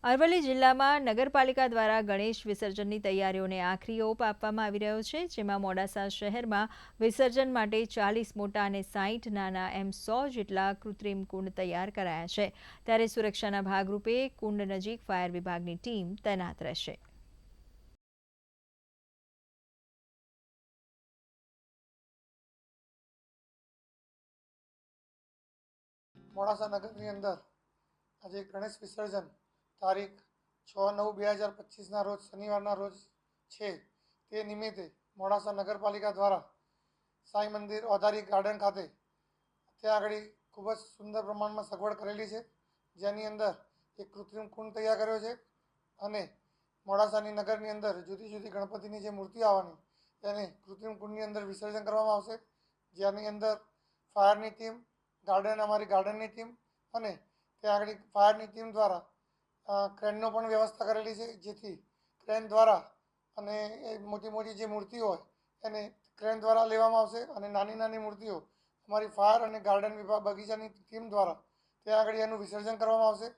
અરવલ્લી જિલ્લામાં નગરપાલિકા દ્વારા ગણેશ વિસર્જનની તૈયારીઓને આખરી ઓપ આપવામાં આવી રહ્યો છે, જેમાં મોડાસા શહેરમાં વિસર્જન માટે 40 મોટા અને 60 નાના એમ 100 જેટલા કૃત્રિમ કુંડ તૈયાર કરાયા છે. ત્યારે સુરક્ષાના ભાગરૂપે કુંડ નજીક ફાયર વિભાગની ટીમ તૈનાત રહેશે. મોડાસા નગરની અંદર આજે ગણેશ વિસર્જન તારીખ 6/9/2025ના રોજ શનિવારના રોજ છે. તે નિમિત્તે મોડાસા નગરપાલિકા દ્વારા સાંઈ મંદિર ઔધારી ગાર્ડન ખાતે ત્યાં આગળ ખૂબ જ સુંદર પ્રમાણમાં સગવડ કરેલી છે, જેની અંદર એક કૃત્રિમ કુંડ તૈયાર કર્યો છે અને મોડાસાની નગરની અંદર જુદી જુદી ગણપતિની જે મૂર્તિ આવવાની તેને કૃત્રિમ કુંડની અંદર વિસર્જન કરવામાં આવશે, જેની અંદર ફાયરની ટીમ, અમારી ગાર્ડનની ટીમ અને ત્યાં આગળ ફાયરની ટીમ દ્વારા ક્રેનનો પણ વ્યવસ્થા કરેલી છે, જેથી ક્રેન દ્વારા અને એ મોટી મોટી જે મૂર્તિઓ હોય એને ક્રેન દ્વારા લેવામાં આવશે અને નાની નાની મૂર્તિઓ અમારી ફાયર અને ગાર્ડન વિભાગ બગીચાની ટીમ દ્વારા ત્યાં આગળ એનું વિસર્જન કરવામાં આવશે.